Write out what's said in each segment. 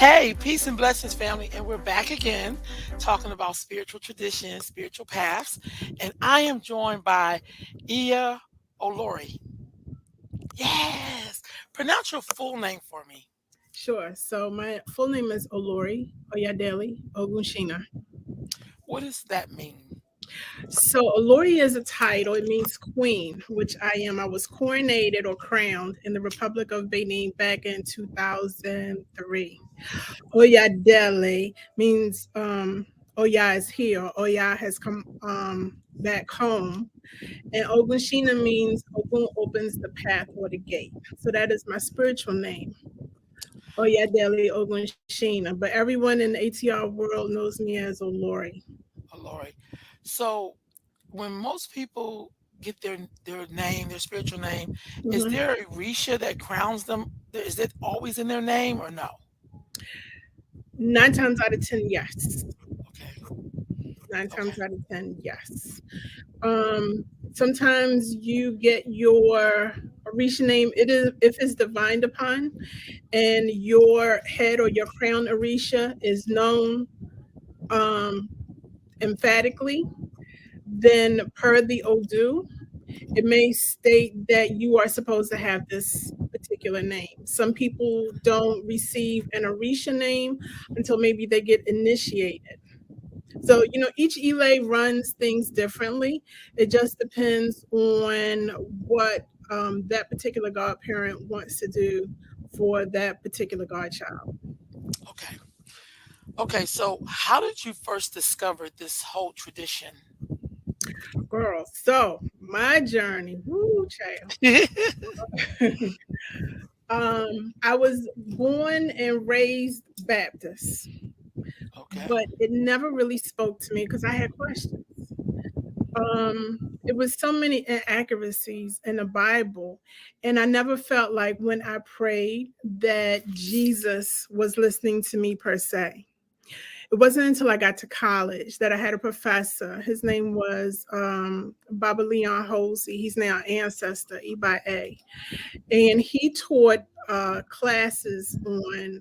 Hey, peace and blessings, family. And we're back again talking about spiritual traditions, spiritual paths. And I am joined by Iya Olori. Yes. Pronounce your full name for me. Sure. So my full name is Olori Oyadele Ogunsina. What does that mean? So Olori is a title. It means queen, which I am. I was coronated or crowned in the Republic of Benin back in 2003. Oyadele means Oya is here. Oya has come back home. And Ogunshina means Ogun opens the path or the gate. So that is my spiritual name. Oyadele Ogunshina. But everyone in the ATR world knows me as Olori. Olori. So when most people get their name, their spiritual name, is Mhm. there a Risha that crowns them? Is it always in their name or no? 9 times out of 10, yes. Okay. Nine Okay. times out of 10, yes. Sometimes you get your Orisha name. It is if it's divined upon, and your head or your crown Orisha is known um, emphatically. Then per the Odu, it may state that you are supposed to have this particular name. Some people don't receive an Orisha name until maybe they get initiated. So, each Elay runs things differently. It just depends on what that particular godparent wants to do for that particular godchild. Okay. Okay. So how did you first discover this whole tradition? Girl, so my journey, woo, child. I was born and raised Baptist, Okay. but it never really spoke to me because I had questions. It was so many inaccuracies in the Bible, and I never felt like when I prayed that Jesus was listening to me per se. It wasn't until I got to college that I had a professor. His name was Baba Leon Holsey. He's now an ancestor, E by A, and he taught classes on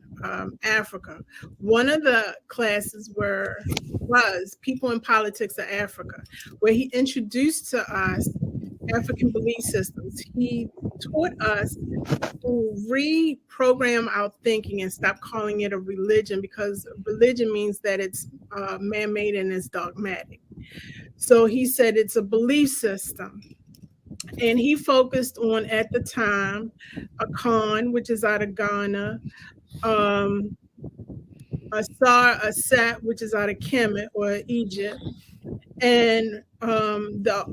Africa. One of the classes was People in Politics of Africa, where he introduced to us African belief systems. He taught us to reprogram our thinking and stop calling it a religion, because religion means that it's man-made and it's dogmatic. So he said it's a belief system, and he focused on at the time a Khan, which is out of Ghana, um, a Sar, a Sat, which is out of Kemet or Egypt, and the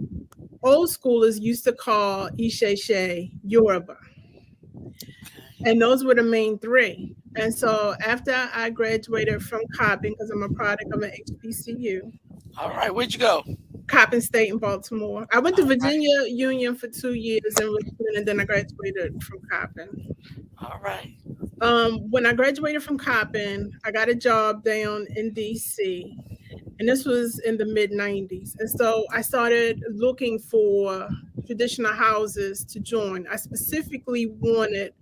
old schoolers used to call Isheshe Yoruba, and those were the main three. And so after I graduated from Coppin, because I'm a product of an HBCU, All right. Where'd you go? Coppin State in Baltimore. I went to All right. Virginia Union for 2 years in Richmond, and then I graduated from Coppin. All right. When I graduated from Coppin, I got a job down in DC, and this was in the mid 90s. And so I started looking for traditional houses to join. I specifically wanted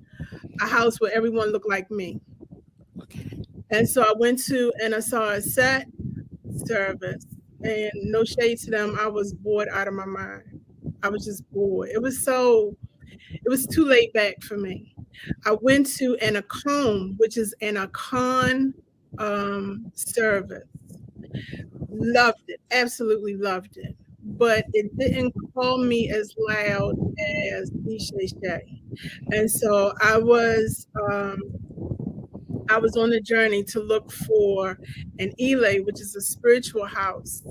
a house where everyone looked like me. Okay. And so I went to and I saw a set service, and no shade to them, I was bored out of my mind. I was just bored. It was too laid back for me. I went to an Acon, which is an Acon service. Loved it, absolutely loved it. But it didn't call me as loud as Ishe Shay. And so I was on a journey to look for an Elay, which is a spiritual house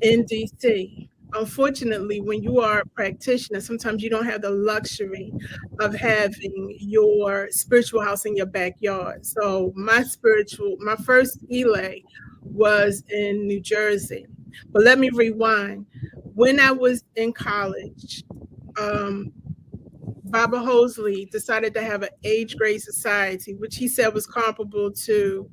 in DC. Unfortunately, when you are a practitioner, sometimes you don't have the luxury of having your spiritual house in your backyard. So my first Elay was in New Jersey. But let me rewind. When I was in college, um, Baba Hosley decided to have an age grade society, which he said was comparable to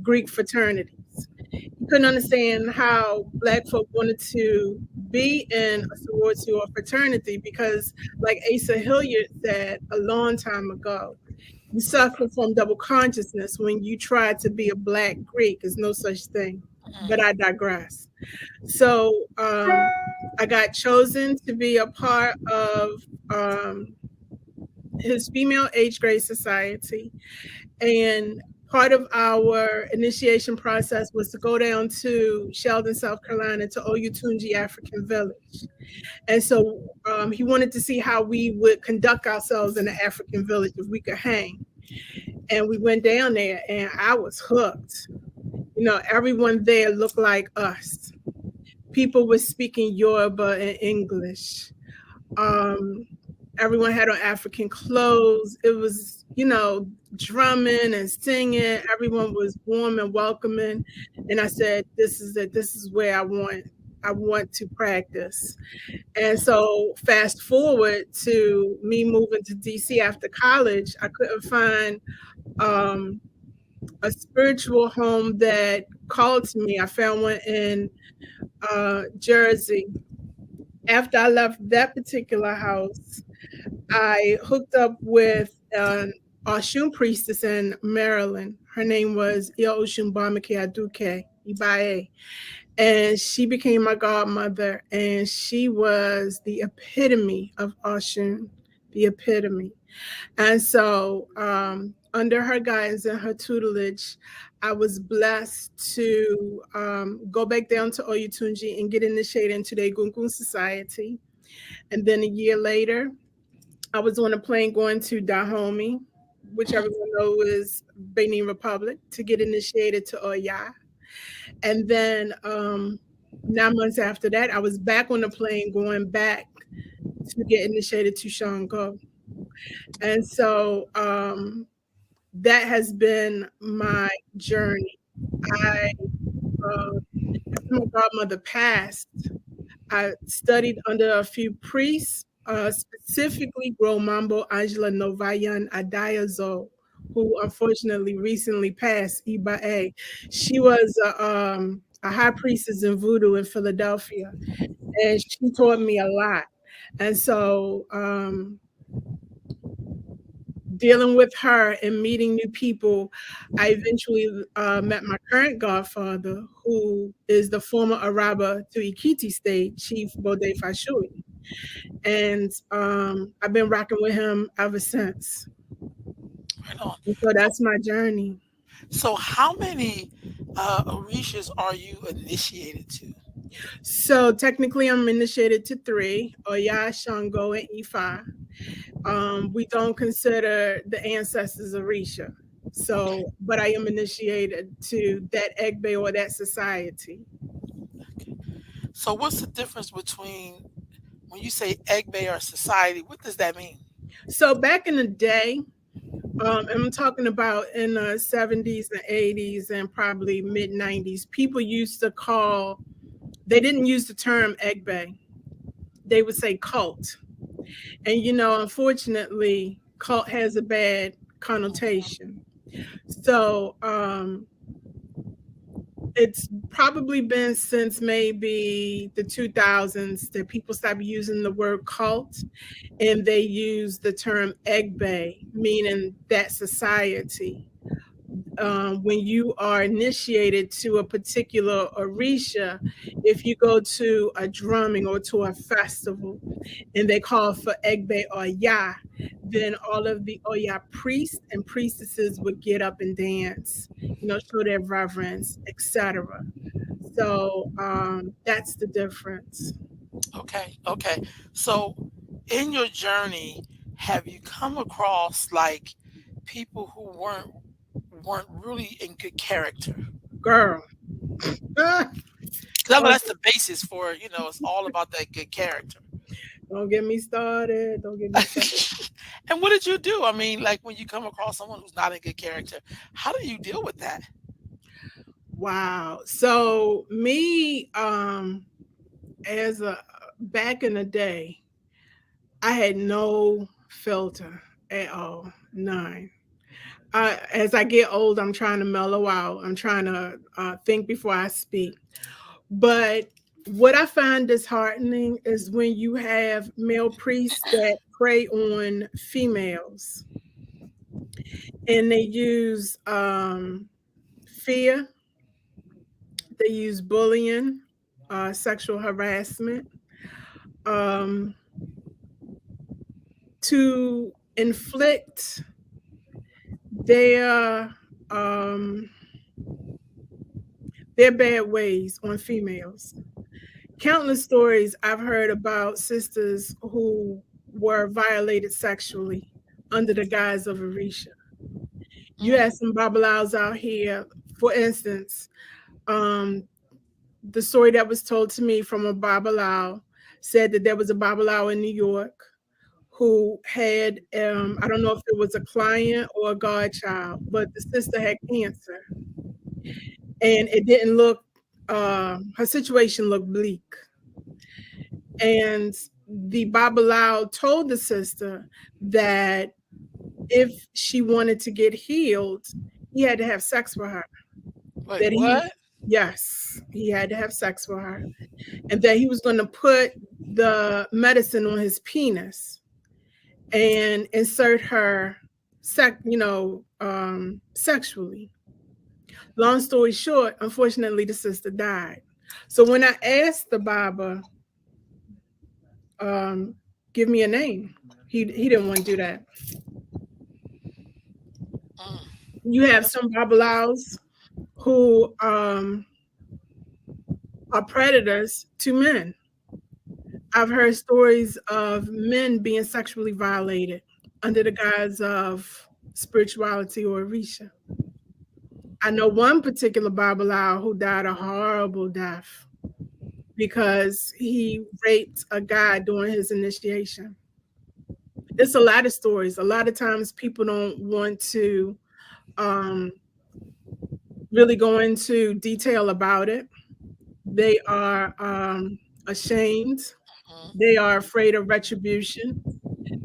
Greek fraternities. He couldn't understand how Black folk wanted to be in a sorority or fraternity because, like Asa Hilliard said a long time ago, You suffer from double consciousness when you try to be a black Greek. There's no such thing. But I digress. So I got chosen to be a part of um, his female age grade society. And part of our initiation process was to go down to Sheldon, South Carolina, to Oyatunji African Village. And so he wanted to see how we would conduct ourselves in the African village if we could hang. And we went down there and I was hooked. You know, everyone there looked like us. People were speaking Yoruba and English. Um, Everyone had on African clothes. It was, you know, drumming and singing. Everyone was warm and welcoming. And I said, this is it. This is where I want to practice. And so fast forward to me moving to DC after college, I couldn't find um, a spiritual home that called to me. I found one in Jersey. After I left that particular house, I hooked up with an Oshun priestess in Maryland. Her name was Ia Oshun Bamake Aduke Ibae. And she became my godmother. And she was the epitome of Oshun, the epitome. And so, under her guidance and her tutelage, I was blessed to go back down to Oyatunji and get initiated into the Gungun Society. And then a year later, I was on a plane going to Dahomey, which everyone knows is Benin Republic, to get initiated to Oya. And then 9 months after that, I was back on the plane going back to get initiated to Shango. And so that has been my journey. I, after my godmother passed, I studied under a few priests, specifically Gromambo Angela Novayan Adayazo, who unfortunately recently passed, Ibae. She was a high priestess in voodoo in Philadelphia, and she taught me a lot. And so dealing with her and meeting new people, I eventually met my current godfather, who is the former Araba to Ikiti State, Chief Bode Fashui. And I've been rocking with him ever since. Right on. And so that's my journey. So, how many Orishas are you initiated to? So technically, I'm initiated to three: Oya, Shango, and Ifa. We don't consider the ancestors Orisha. Okay. So, but I am initiated to that Egbe or that society. Okay. So, what's the difference between when you say Egbe or society? What does that mean? So back in the day, I'm talking about in the 70s and 80s and probably mid 90s, people used to call, they didn't use the term Egbe. They would say cult. And, you know, unfortunately, cult has a bad connotation. So it's probably been since maybe the 2000s that people started using the word cult, and they use the term egbe, meaning that society. When you are initiated to a particular orisha, if you go to a drumming or to a festival and they call for egbe or ya, then all of the oya priests and priestesses would get up and dance, you know, show their reverence, etc. So that's the difference. Okay. Okay. So, in your journey, have you come across like people who weren't really in good character? Girl. Ah, 'Cause I know don't, that's the basis for, it's all about that good character. don't get me started. Don't get me started. And what did you do? I mean, like when you come across someone who's not in good character, how do you deal with that? Wow. So me, as a back in the day, I had no filter at all, none. As I get old, I'm trying to mellow out. I'm trying to think before I speak. But what I find disheartening is when you have male priests that prey on females. and they use fear, they use bullying, sexual harassment, um, to inflict their um, their bad ways on females. Countless stories I've heard about sisters who were violated sexually under the guise of Orisha. You Mm, have some babalawos out here, for instance, um, the story that was told to me from a babalawo said that there was a babalawo in New York who had, I don't know if it was a client or a godchild, but the sister had cancer and it didn't look, her situation looked bleak. And the babalawo told the sister that if she wanted to get healed, he had to have sex with her. wait, That he, what? yes, he had to have sex with her, and that he was going to put the medicine on his penis and insert her, sexually. Long story short, unfortunately, the sister died. So when I asked the Baba, um, give me a name, he didn't want to do that. Mm, You have that's some Babalawos who are predators to men. I've heard stories of men being sexually violated under the guise of spirituality or Orisha. I know one particular Babalawo who died a horrible death because he raped a guy during his initiation. It's a lot of stories. A lot of times people don't want to um, really go into detail about it. They are ashamed. mm, They are afraid of retribution.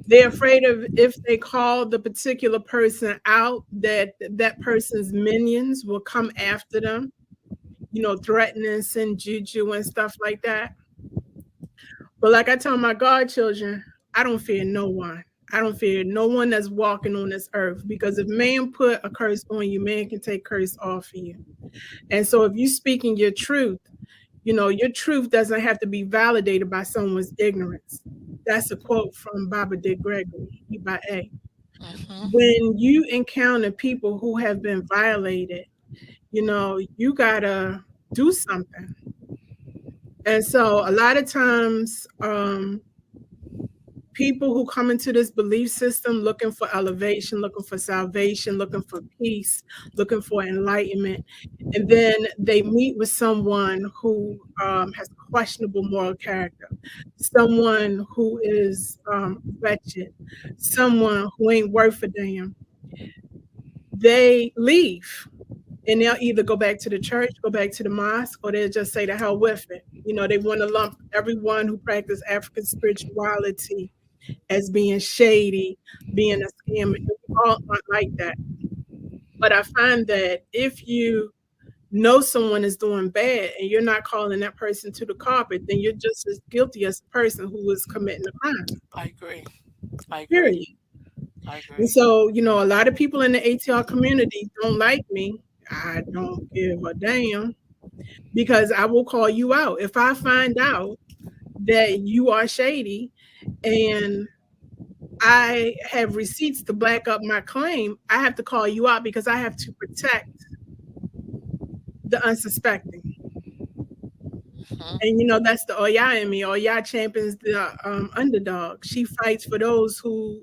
They're afraid of if they call the particular person out, that that person's minions will come after them, threatening, send juju and stuff like that. But like I tell my godchildren, I don't fear no one. I don't fear no one that's walking on this earth, because if man put a curse on you, man can take curse off of you. And so if you speaking your truth, your truth doesn't have to be validated by someone's ignorance. That's a quote from Baba Dick Gregory, Iba. mm-hmm. When you encounter people who have been violated, you gotta do something. And so a lot of times, people who come into this belief system looking for elevation, looking for salvation, looking for peace, looking for enlightenment, and then they meet with someone who has questionable moral character, someone who is wretched, someone who ain't worth a damn. They leave, and they'll either go back to the church, go back to the mosque, or they'll just say to hell with it. They want to lump everyone who practice African spirituality as being shady, being a scam. We all aren't like that. But I find that if you know someone is doing bad and you're not calling that person to the carpet, then you're just as guilty as the person who is committing the crime. I agree. I agree. Period. I And agree. so, a lot of people in the ATR community don't like me. I don't give a damn, because I will call you out. If I find out that you are shady and I have receipts to back up my claim, I have to call you out because I have to protect the unsuspecting. And Mm-hmm. that's the Oya in me. Oya champions the underdog. She fights for those who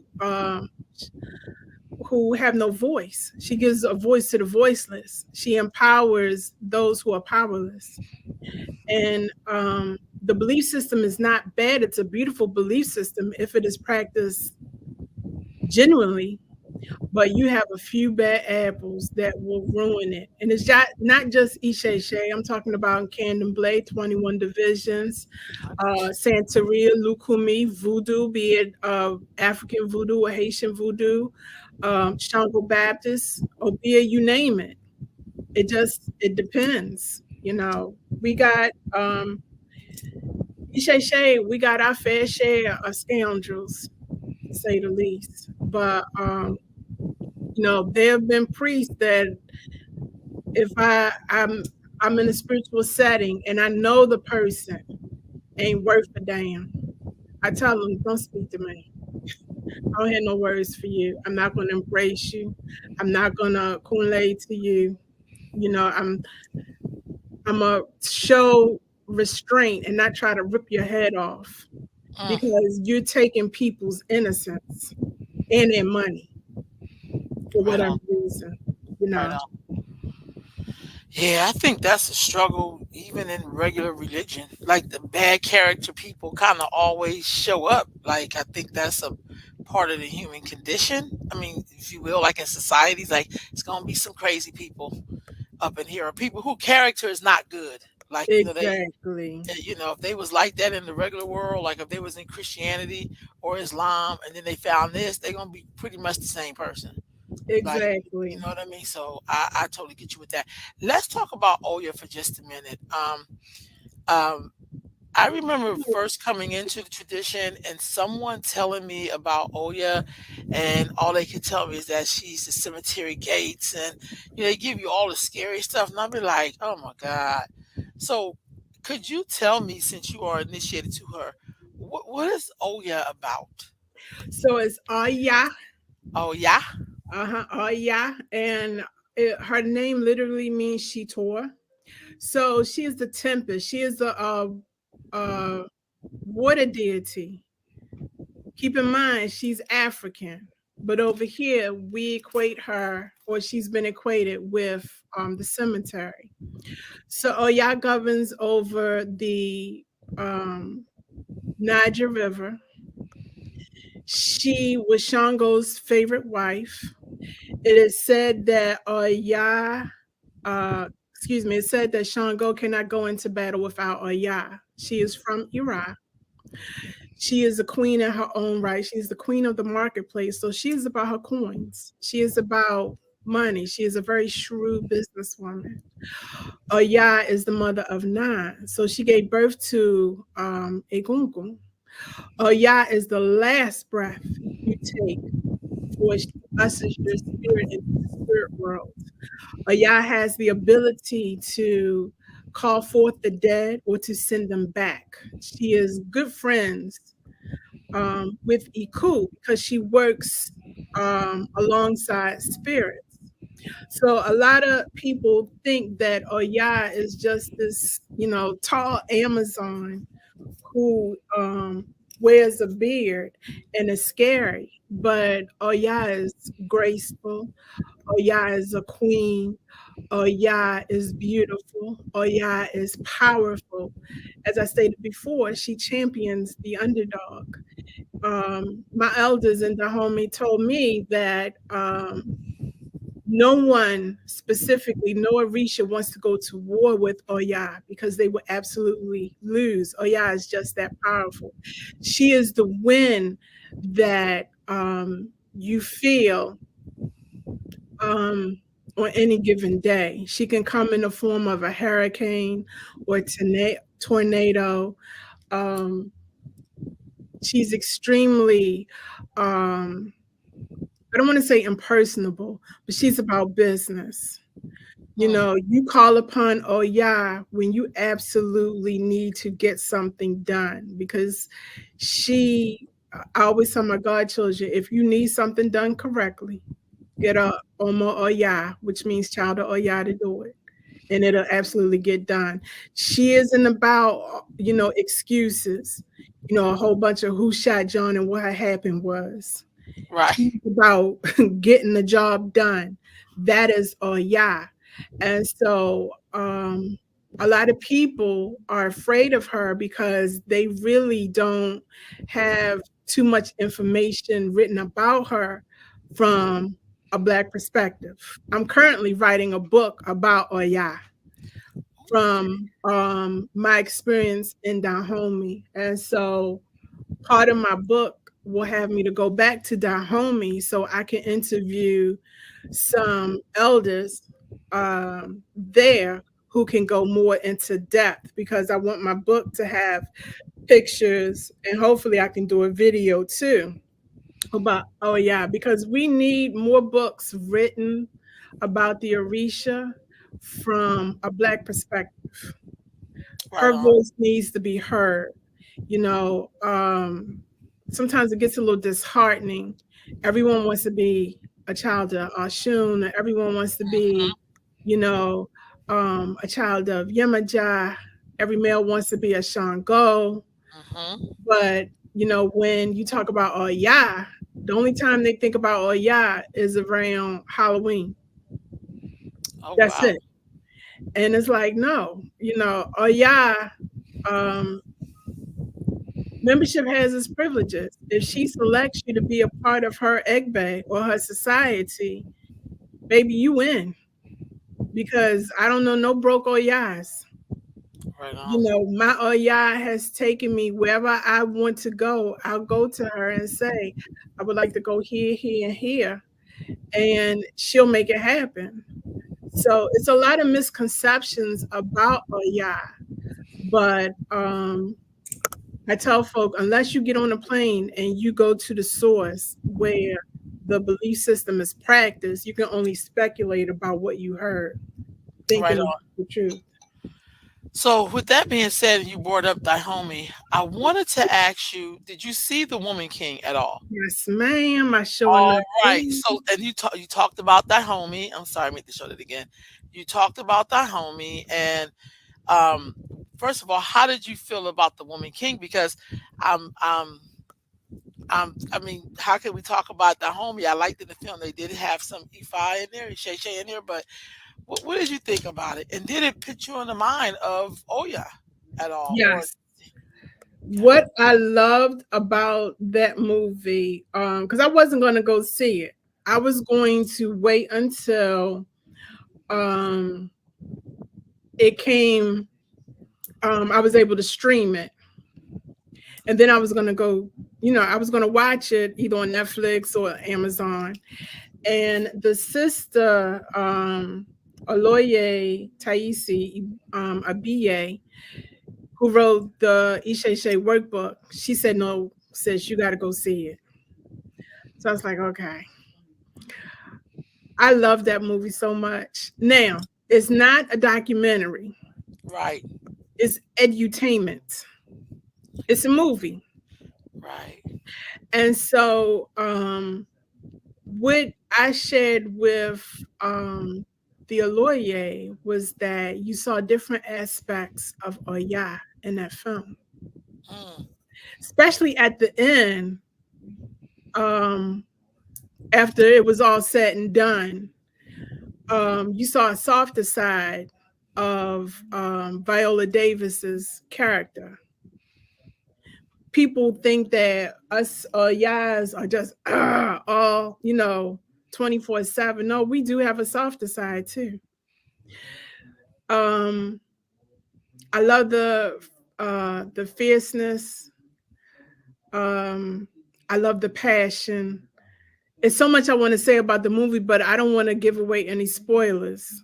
have no voice. She gives a voice to the voiceless. She empowers those who are powerless. And the belief system is not bad. It's a beautiful belief system if it is practiced genuinely, but you have a few bad apples that will ruin it. And it's not just Ishe. I'm talking about Candomblé, 21 divisions, I got you. Santeria, Lukumi, Voodoo, be it African Voodoo or Haitian Voodoo, Shango Baptist, or be it you name it. It depends. We got Ishe, we got our fair share of scoundrels, to say the least. But There have been priests that if I'm in a spiritual setting and I know the person ain't worth a damn, I tell them, don't speak to me. I don't have no words for you. I'm not going to embrace you. I'm not going to kunle to you. You know, I'm a show restraint and not try to rip your head off Mm, because you're taking people's innocence and their money for right whatever on, reason. You right know, on. Yeah, I think that's a struggle even in regular religion. Like the bad character people kind of always show up. Like I think that's a part of the human condition. I mean, if you will, like in societies, like it's gonna be some crazy people up in here, or people who character is not good. Like exactly, if they was like that in the regular world, like if they was in Christianity or Islam, and then they found this, they're gonna be pretty much the same person. Like, you exactly. know what I mean? So I totally get you with that. Let's talk about Oya for just a minute. Um, I remember first coming into the tradition and someone telling me about Oya, and all they could tell me is that she's the cemetery gates, and they give you all the scary stuff, and I'll be like, oh my god. So, could you tell me, since you are initiated to her, what is Oya about? So it's Aya, Oh yeah. Aya, and her name literally means she tore. So she is the tempest. She is the water deity. Keep in mind, she's African, but over here we equate her, or she's been equated with the cemetery. So Oya governs over the um, Niger River. She was Shango's favorite wife. It is said that excuse me, it said that Shango cannot go into battle without Oya. She is from Iraq. She is a queen in her own right. She's the queen of the marketplace. So she is about her coins. She is about money. She is a very shrewd businesswoman. Oya is the mother of nine. So she gave birth to Egungun. Oya is the last breath you take before she ushers your spirit into the spirit world. Oya has the ability to call forth the dead or to send them back. She is good friends with Iku because she works alongside spirits. So a lot of people think that Oya is just this, tall Amazon who wears a beard and is scary. But Oya is graceful. Oya is a queen. Oya is beautiful. Oya is powerful. As I stated before, she champions the underdog. My elders in Dahomey told me that no one, specifically no Orisha, wants to go to war with Oya because they would absolutely lose. Oya is just that powerful. She is the wind that you feel um, on any given day. She can come in the form of a hurricane or tornado. Um, she's extremely I don't want to say impersonable, but she's about business. Hmm. You call upon Oya when you absolutely need to get something done because I always tell my godchildren, if you need something done correctly, get a Omo Oya, which means child of Oya to do it. And it'll absolutely get done. She isn't about, excuses, a whole bunch of who shot John and what had happened was. Right. She's about getting the job done. That is Oya. And so a lot of people are afraid of her because they really don't have too much information written about her from a Black perspective. I'm currently writing a book about Oya from my experience in Dahomey. And so part of my book will have me to go back to Dahomey so I can interview some elders there who can go more into depth because I want my book to have pictures and hopefully I can do a video too Oh yeah, because we need more books written about the Orisha from a black perspective. Right Her on. voice needs to be heard. You know, sometimes it gets a little disheartening. Everyone wants to be a child of Ashun. Everyone wants to be, you know, a child of Yemaja. Every male wants to be a Shango. Hmm. But, you know, when you talk about Oya, the only time they think about Oya is around Halloween. Oh That's wow. it. And it's like, no, you know, Oya, um, membership has its privileges. If she selects you to be a part of her egbe or her society, baby, you win. Because I don't know no broke Oyas. Right You on. know, my Oya has taken me wherever I want to go. I'll go to her and say, I would like to go here, here, and here. And she'll make it happen. So it's a lot of misconceptions about Oya. But I tell folk, unless you get on a plane and you go to the source where the belief system is practiced, you can only speculate about what you heard, Right thinking it's on. the truth. So with that being said, you brought up Dahomey. I wanted to ask you, did you see the Woman King at all? Yes, ma'am. I sure All enough right. did. So and you talked about Dahomey. I'm sorry, I meant to show that again. You talked about Dahomey and um first of all, how did you feel about the Woman King? Because um um I mean, how can we talk about Dahomey? I liked in the film they did have some Ifa in there, Shay Shay in there, but what did you think about it? And did it put you in the mind of Oya at all? Or Yes. okay, What I loved about that movie, because I wasn't going to go see it. I was going to wait until um it came, I was able to stream it. And then I was going to go, you know, I was going to watch it either on Netflix or Amazon. And the sister, Oloye Taisi Abiye, who wrote the Isheshe workbook, she said, no, sis, you got to go see it. So I was like, okay. I love that movie so much. Now, it's not a documentary, right, it's edutainment. It's a movie. right. And so what I shared with the Aloye was that you saw different aspects of Oya in that film, Mm, especially at the end, um, after it was all said and done. You saw a softer side of Viola Davis's character. People think that us Yas are just all, you know, 24/7. No, we do have a softer side too. Um, I love the fierceness. Um, I love the passion. It's so much I want to say about the movie, but I don't want to give away any spoilers.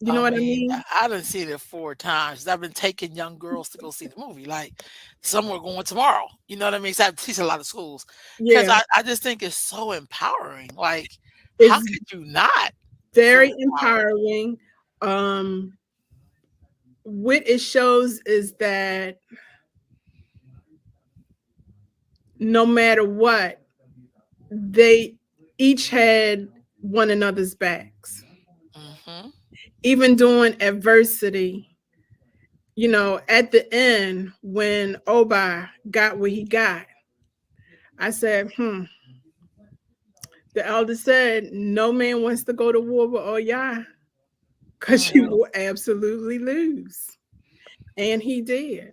You know I what I mean, mean? I done seen it 4 times. I've been taking young girls to go see the movie. Like some are going tomorrow. You know what I mean? So I teach a lot of schools because Yeah, I just think it's so empowering. Like, how it's could you not feel very empowered? empowering. Um, what it shows is that no matter what, they each had one another's backs. Hmm. Even during adversity, you know, at the end, when Oba got what he got, I said, the elder said, no man wants to go to war with Oya because you Hmm. will absolutely lose. And he did.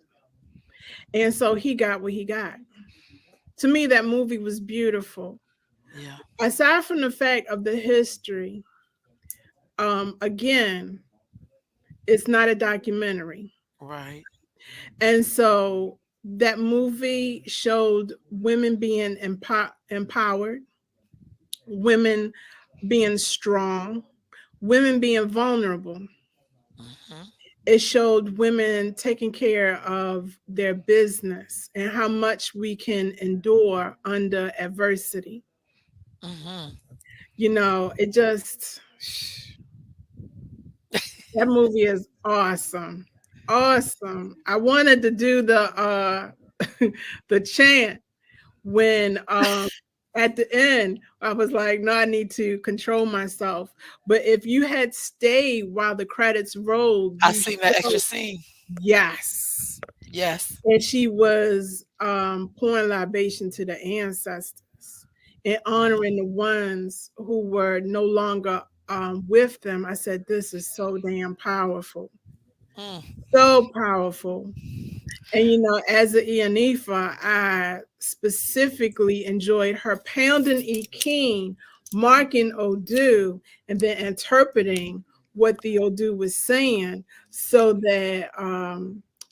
And so he got what he got. To me, that movie was beautiful. Yeah. Aside from the fact of the history, again, it's not a documentary. Right. And so that movie showed women being empowered, women being strong, women being vulnerable. Hmm. it showed women taking care of their business and how much we can endure under adversity. Hmm. It just, that movie is awesome. Awesome. I wanted to do the the chant when at the end I was like, no, I need to control myself. But if you had stayed while the credits rolled, I you seen that extra showed, scene. yes. Yes. And she was pouring libation to the ancestors and honoring the ones who were no longer with them. I said, this is so damn powerful. Mm. So powerful. And as a Ianifa, I specifically enjoyed her pounding E King, marking Odu, and then interpreting what the Odu was saying so that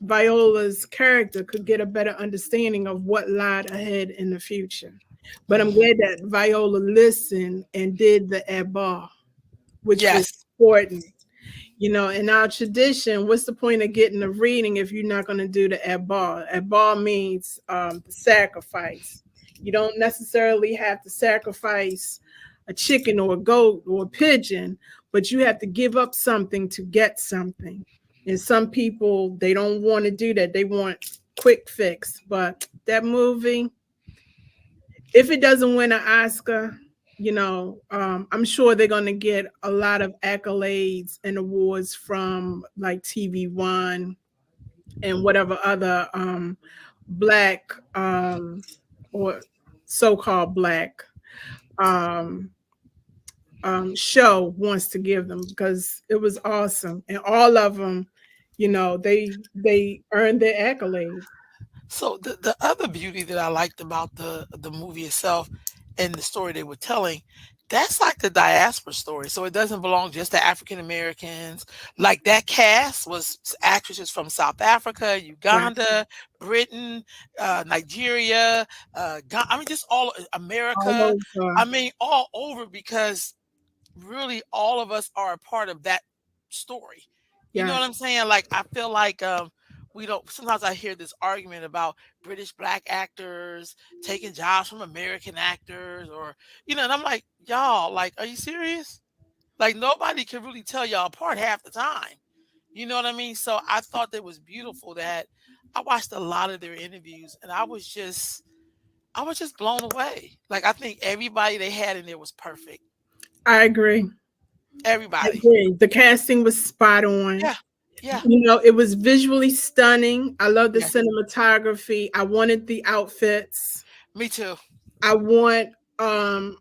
Viola's character could get a better understanding of what lied ahead in the future. But I'm Hmm. glad that Viola listened and did the Abba, which was Yes. important. In our tradition, what's the point of getting a reading if you're not going to do the Abba? Abba means the sacrifice. You don't necessarily have to sacrifice a chicken or a goat or a pigeon, but you have to give up something to get something. And some people, they don't want to do that. They want quick fix. But that movie, if it doesn't win an Oscar, I'm sure they're going to get a lot of accolades and awards from like TV One and whatever other black or so-called black um, show wants to give them because it was awesome and all of them, they earned their accolades. So the other beauty that I liked about the movie itself and the story they were telling, that's like the diaspora story. So it doesn't belong just to African Americans. Like that cast was actresses from South Africa, Right. Uganda, Britain, Nigeria, I mean just all All America. over. I mean all over because really all of us are a part of that story. You know what I'm Yes. saying? Like I feel like we don't sometimes I hear this argument about British black actors taking jobs from American actors or and I'm like, y'all, like, are you serious? Like nobody can really tell y'all apart half the time. You know what I mean? So I thought that was beautiful that I watched a lot of their interviews and I was just blown away. Like I think everybody they had in there was perfect. I agree. I Everybody. agree. The casting was spot on. Yeah. Yeah. It was visually stunning. I love the Yes. cinematography. I wanted the outfits. Me too. I want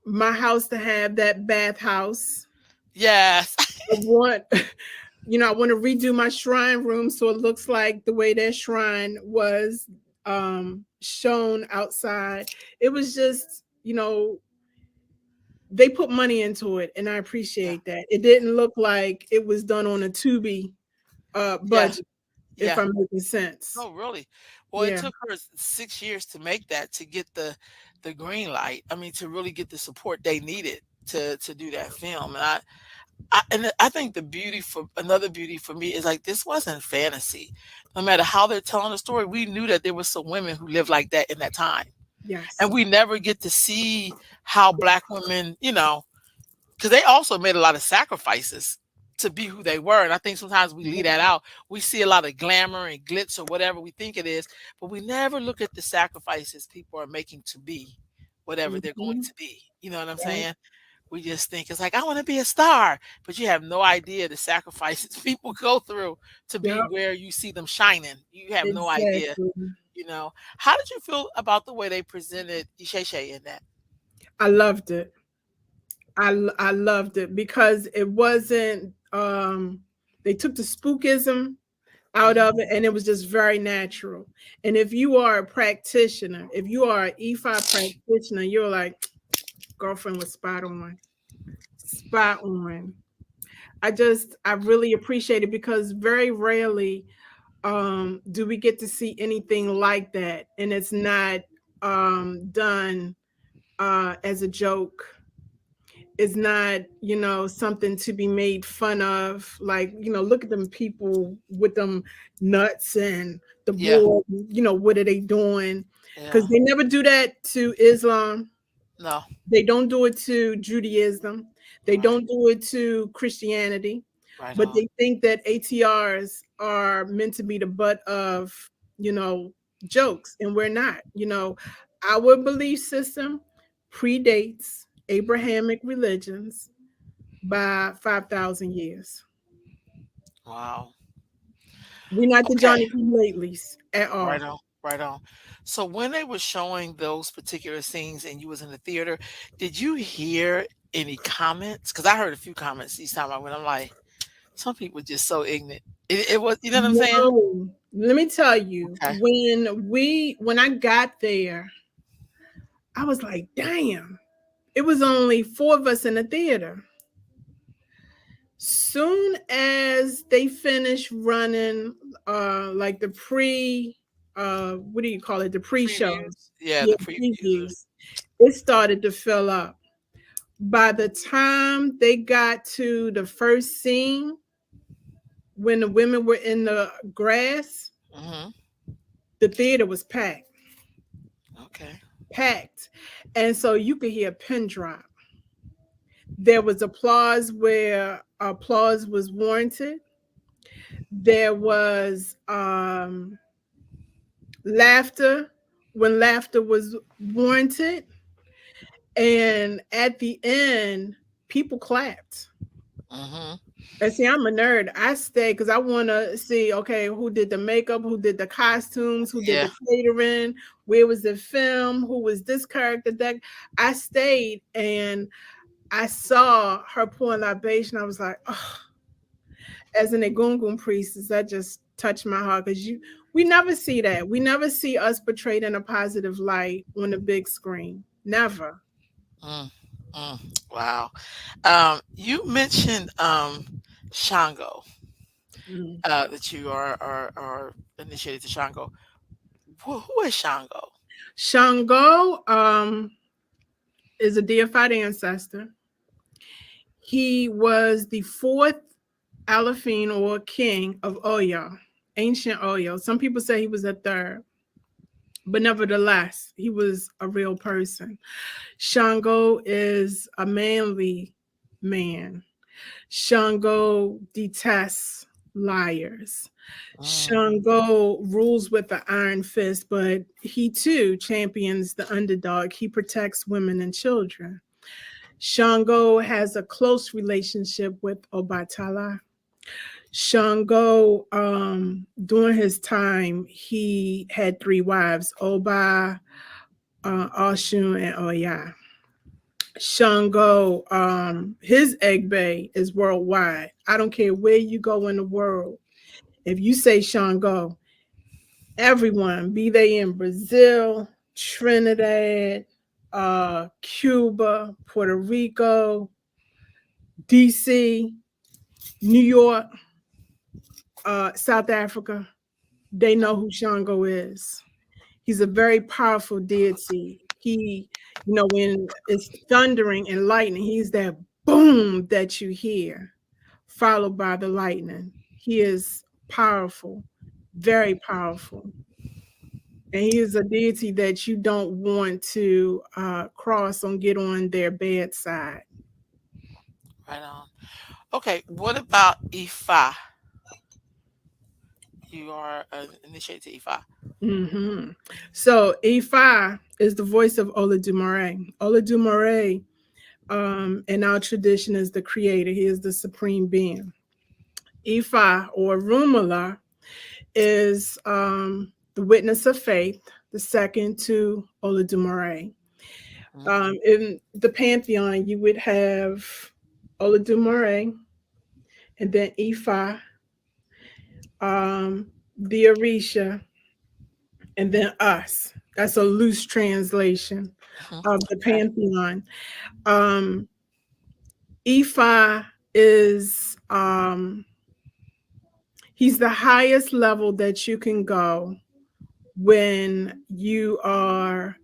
my house to have that bathhouse. Yes. I want I want to redo my shrine room so it looks like the way that shrine was shown outside. It was just, they put money into it and I Yeah. appreciate that. It didn't look like it was done on a Tubi Yeah. budget, if Yeah. I'm making sense. No, really. Well, it Yeah. took her 6 years to make that to get the green light. I mean, to really get the support they needed to do that film. And I think the beauty for another beauty for me is like this wasn't fantasy. No matter how they're telling the story, we knew that there were some women who lived like that in that time. And Yes. we never get to see how black women, because they also made a lot of sacrifices to be who they were. And I think sometimes we leave that out. We see a lot of glamour and glitz or whatever we think it is, but we never look at the sacrifices people are making to be whatever they're going Mhm. to be. You know what I'm Yep. saying? We just think it's like, I want to be a star, but you have no idea the sacrifices people go through to be Yep. where you see them shining. You have no idea. Exactly. How did you feel about the way they presented Isheshe in that? I loved it. I loved it because it wasn't they took the spookism out of it Mhm. and it was just very natural. And if you are a practitioner, if you are an E5 practitioner, you're like, girlfriend was spot on. Spot on. I really appreciate it because very rarely do we get to see anything like that and it's not done as a joke. It's not, something to be made fun of. Like, look at them people with them nuts and the Yeah. board, what are they doing? Because Yeah. they never do that to Islam. No. They don't do it to Judaism. They Right. don't do it to Christianity. Right But on. they think that ATRs are meant to be the butt of, you know, jokes, and we're not. Our belief system predates Abrahamic religions by 5,000 years. Wow. We're not the Okay. Johnny come latelys at Right all. on. Right on. So when they were showing those particular scenes and you was in the theater, did you hear any comments? Because I heard a few comments each time I went. I'm like, some people just so ignorant. It was, you know what I'm saying? No, let me tell you, Okay. when I got there, I was like, damn, it was only four of us in the theater. Soon as they finished running like the what do you call it? The pre-shows. Previews. Yeah, Yeah, the previews. previews. It started to fill up. By the time they got to the first scene when the women were in the grass, Hmm. the theater was packed. Okay. Packed. And so you could hear a pin drop. There was applause where applause was warranted. There was laughter when laughter was warranted. And at the end, people clapped. Hmm. And see, I'm a nerd. I stay because I want to see, okay, who did the makeup, who did the costumes, who did Yeah. the catering, where was the film, who was this character. That I stayed and I saw her pouring libation. I was like, oh, as an Egungun priestess, that just touched my heart because we never see that. We never see us portrayed in a positive light on the big screen. Never. Mm, wow. You mentioned Shango, Mm. that you are initiated to Shango. Who is Shango? Shango is a deified ancestor. He was the fourth Alafine or king of Oyo, ancient Oyo. Some people say he was a third, but nevertheless, he was a real person. Shango is a manly man. Shango detests liars. Mm, Shango rules with the iron fist, but he too champions the underdog. He protects women and children. Shango has a close relationship with Obatala. Shango, during his time, he had three wives: Oba, Oshun, and Oya. Shango, his egg bay is worldwide. I don't care where you go in the world. If you say Shango, everyone, be they in Brazil, Trinidad, Cuba, Puerto Rico, DC, New York, South Africa, they know who Shango is. He's a very powerful deity. He, when it's thundering and lightning, he's that boom that you hear, followed by the lightning. He is powerful, very powerful. And he is a deity that you don't want to cross and get on their bad side. right on. Okay. What about Ifa? You are initiated to Ifa. Hmm. So Ifa is the voice of Olodumare. Olodumare, in our tradition, is the creator. He is the supreme being. Ifa or Rumala is the witness of faith, the second to Olodumare. Hmm. In the pantheon, you would have Olodumare and then Ifa, the Orisha, and then us. That's a loose translation Hmm. of the Okay. pantheon. Um, Ifa is he's the highest level that you can go when you are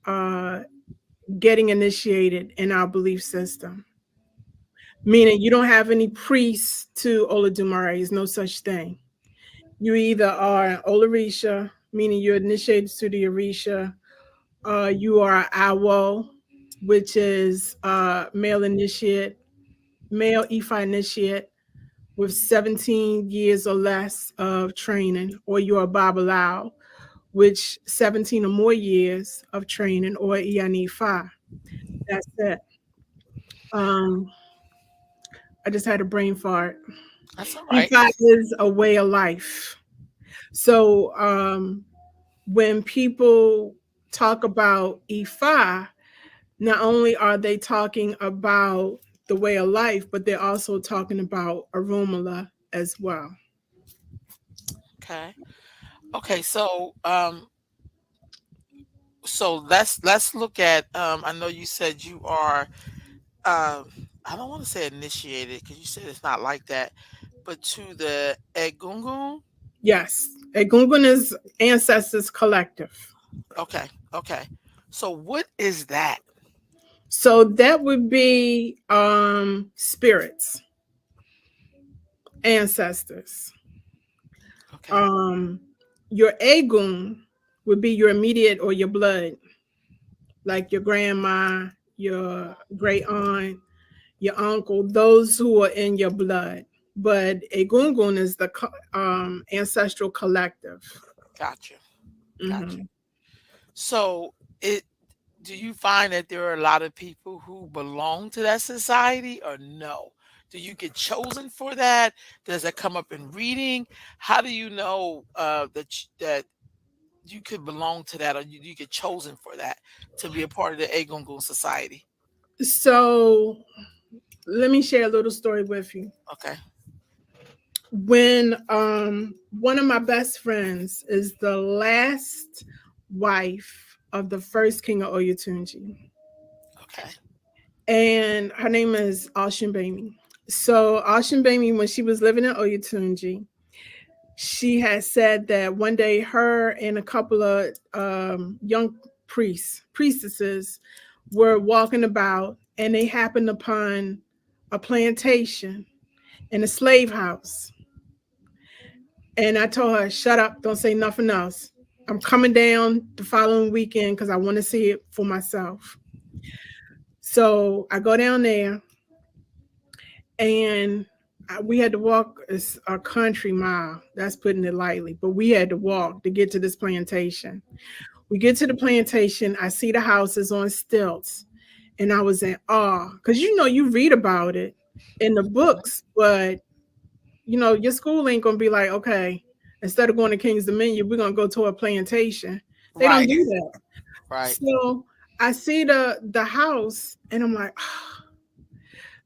uh, getting initiated in our belief system. meaning you don't have any priests to Olodumare. There's no such thing. You either are an Olorisha, meaning you're initiated to the Orisha, you are Awo, which is male initiate, male Ifa initiate with 17 years or less of training, or you're a Babalao, which 17 or more years of training, or Ianifa. That's it. Um, I just had a brain fart. That's all right. Ifa is a way of life. So when people talk about Ifa, not only are they talking about the way of life, but they're also talking about Arumala as well. Okay. Okay. So let's look at. I know you said you are. I don't want to say initiated because you said it's not like that, but to the Egungun. Yes, Egungun is ancestors collective. Okay. Okay. So what is that? So that would be spirits, ancestors. Okay. Um your Egun would be your immediate or your blood, like your grandma, your great aunt, your uncle, those who are in your blood. But Egungun is the ancestral collective. Gotcha. Gotcha. Mhm. So it do you find that there are a lot of people who belong to that society or no? Do you get chosen for that? Does that come up in reading? How do you know that you could belong to that or you get chosen for that to be a part of the Egungun society? So let me share a little story with you. Okay. When one of my best friends is the last wife of the first king of Oyatunji, Okay. and her name is Alshimbemi. So Alshimbemi, when she was living in Oyatunji, she had said that one day her and a couple of young priestesses were walking about, and they happened upon a plantation and a slave house. And I told her, shut up, don't say nothing else. I'm coming down the following weekend because I want to see it for myself. So I go down there, and we had to walk a country mile. That's putting it lightly, but we had to walk to get to this plantation. We get to the plantation. I see the houses on stilts, and I was in awe because you read about it in the books, but your school ain't gonna be like, okay, instead of going to King's Dominion, we're gonna go to a plantation. They don't Right. do that. Right. So I see the house, and I'm like,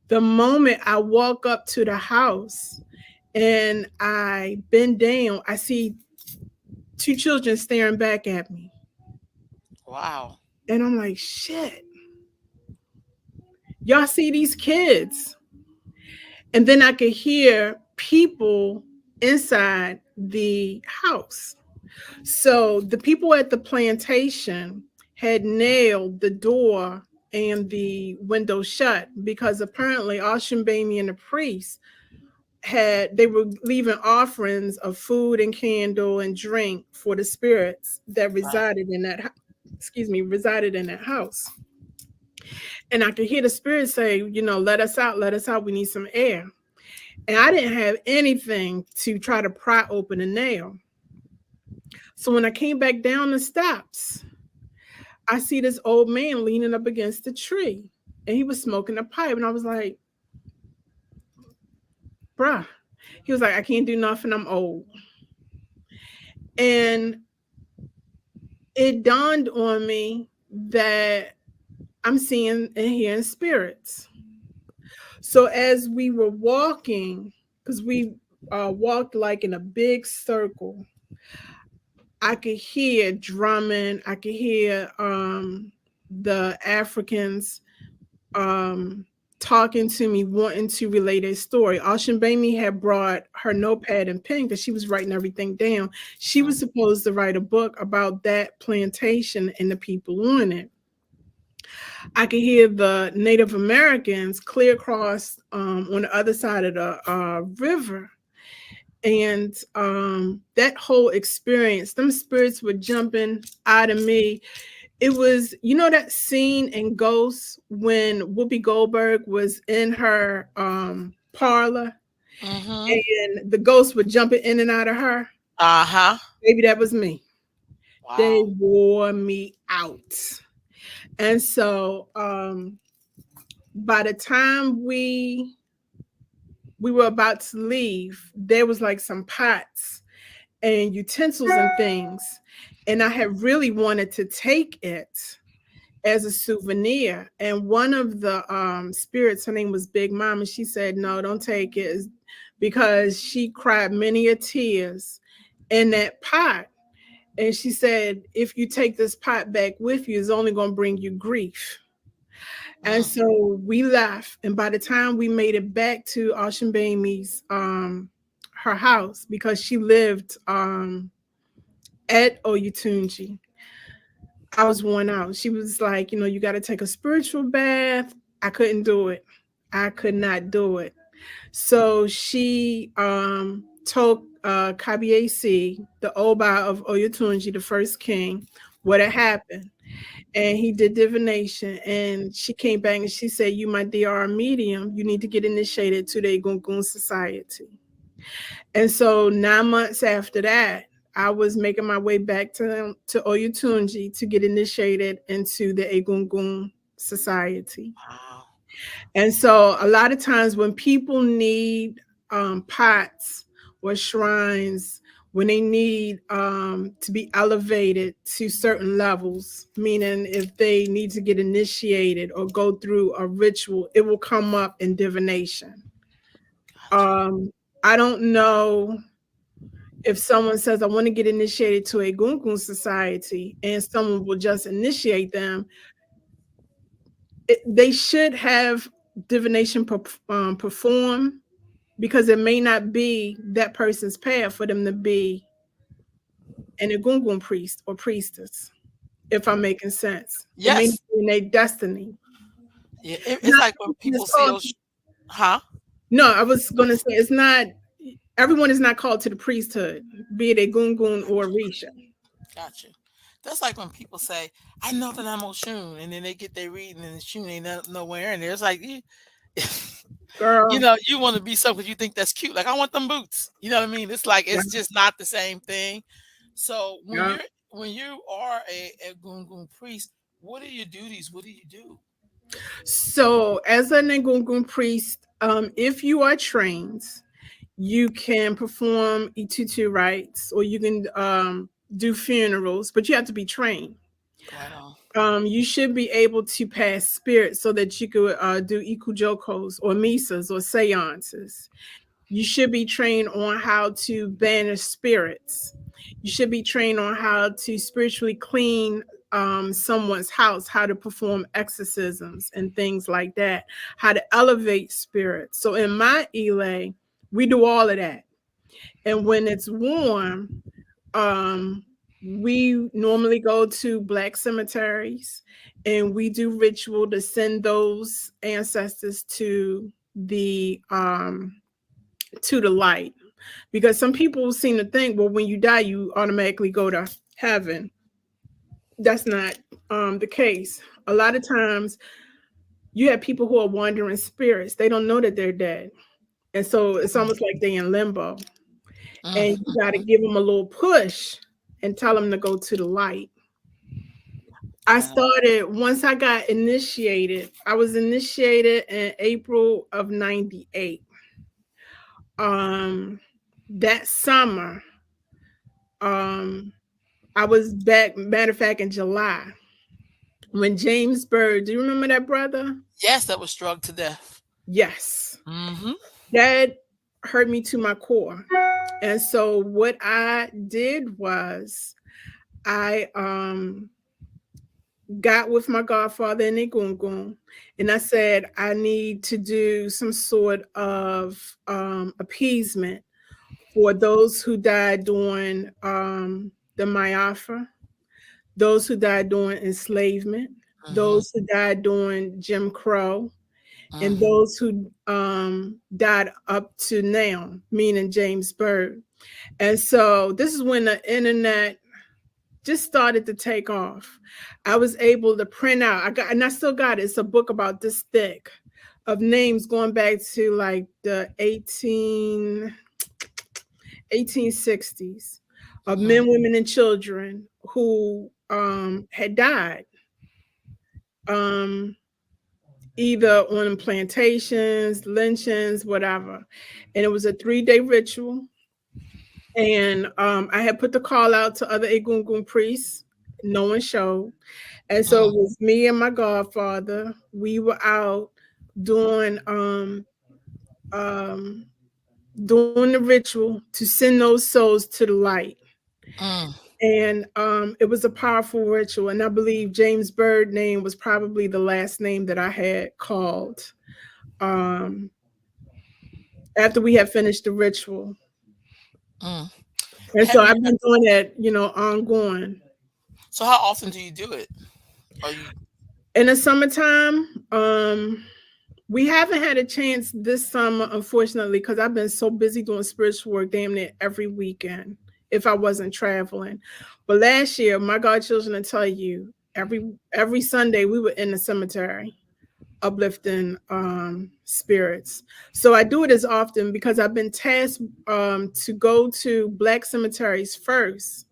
the moment I walk up to the house and I bend down, I see two children staring back at me. Wow. And I'm like, shit, y'all see these kids? And then I could hear people inside the house. So the people at the plantation had nailed the door and the window shut because apparently Oshimbami and the priest they were leaving offerings of food and candle and drink for the spirits that Right. resided in that house. And I could hear the spirit say, let us out, we need some air. And I didn't have anything to try to pry open a nail. So when I came back down the steps, I see this old man leaning up against the tree, and he was smoking a pipe. And I was like, bruh. He was like, I can't do nothing, I'm old. And it dawned on me that I'm seeing and hearing spirits. So as we were walking, because we walked like in a big circle, I could hear drumming. I could hear the Africans um, talking to me, wanting to relate a story. Alshimbami had brought her notepad and pen because she was writing everything down. She Mhm. was supposed to write a book about that plantation and the people on it. I could hear the Native Americans clear across on the other side of the river. And that whole experience, them spirits were jumping out of me. It was, you know, that scene in Ghost when Whoopi Goldberg was in her parlor Mm-hmm. and the ghosts were jumping in and out of her. Uh-huh. Maybe that was me. They Wow. wore me out. And so by the time we were about to leave, there was like some pots and utensils and things. And I had really wanted to take it as a souvenir. And one of the spirits, her name was Big Mom, and she said, "No, don't take it," because she cried many a tears in that pot. And she said, if you take this pot back with you, it's only going to bring you grief. And Mm. so we left. And by the time we made it back to Ocean Baby's her house, because she lived at Oyatunji, I was worn out. She was like, you got to take a spiritual bath. I couldn't do it. I could not do it. So she told Kabiesi, the Oba of Oyatunji, the first king, what had happened. And he did divination. And she came back and she said, "You, my dear, are a medium. You need to get initiated to the Egungun Society." And so 9 months after that, I was making my way back to Oyatunji to get initiated into the Egungun Society. Wow. And so a lot of times when people need pots or shrines, when they need to be elevated to certain levels, meaning if they need to get initiated or go through a ritual, it will come up in divination. Gotcha. I don't know if someone says, "I want to get initiated to a Gungun society," and someone will just initiate them, they should have divination perform, because it may not be that person's path for them to be an Egungun priest or priestess, if I'm making sense. It may not Yes. be in their destiny. Yeah. It's Not like when everyone people is see called. those. Huh? No, I was going to say it's not. Everyone is not called to the priesthood, be it a Gungun or a Risha. Gotcha. That's like when people say, "I know that I'm Oshun," and then they get their reading and the Shun ain't nowhere in there. It's like Girl, you want to be something because you think that's cute. Like I want them boots. You know what I mean? It's like yeah, it's just not the same thing. So yeah. when you are a gungun priest, what are your duties? What do you do? So, as an Egungun priest, if you are trained, you can perform Itutu rites or you can do funerals, but you have to be trained. Right on. You should be able to pass spirits so that you could do ikujokos or misas or seances. You should be trained on how to banish spirits. You should be trained on how to spiritually clean someone's house, how to perform exorcisms and things like that, how to elevate spirits. So in my Elay, we do all of that. And when it's warm, um, we normally go to black cemeteries and we do ritual to send those ancestors to the light, because some people seem to think, well, when you die you automatically go to heaven. That's not the case. A lot of times you have people who are wandering spirits, they don't know that they're dead, and so it's almost like they're in limbo, and you got to Mm-hmm. give them a little push and tell them to go to the light. I Right on. started once I got initiated. I was initiated in April of 98. um that summer, um I was back, matter of fact, in July, when James Bird, do you remember that brother? Yes, that was drugged to death. Yes. Mm-hmm. That hurt me to my core. And so what I did was I got with my godfather in Egungun and I said, I need to do some sort of appeasement for those who died during the Mayafa, those who died during enslavement. Mhm. those who died during Jim Crow, and Mhm. those who died up to now, meaning James Byrd. And so this is when the internet just started to take off. I was able to print out, I got, and I still got it. It's a book about this thick of names going back to like the 1860s of Mhm. men, women, and children who had died. Um, Either on plantations, lynchings, whatever. And it was a 3-day ritual. And I had put the call out to other Egungun priests. No one showed. And so Mhm. it was me and my godfather. We were out doing um doing the ritual to send those souls to the light. Mm. And it was a powerful ritual. And I believe James Byrd name was probably the last name that I had called. Um, After we had finished the ritual. Mm. And so Have you? I've been doing that, ongoing. So how often do you do it? Are you? In the summertime, we haven't had a chance this summer, unfortunately, because I've been so busy doing spiritual work damn near every weekend if I wasn't traveling. But last year, my godchildren will tell you, every Sunday we were in the cemetery uplifting spirits. So I do it as often because I've been tasked to go to black cemeteries first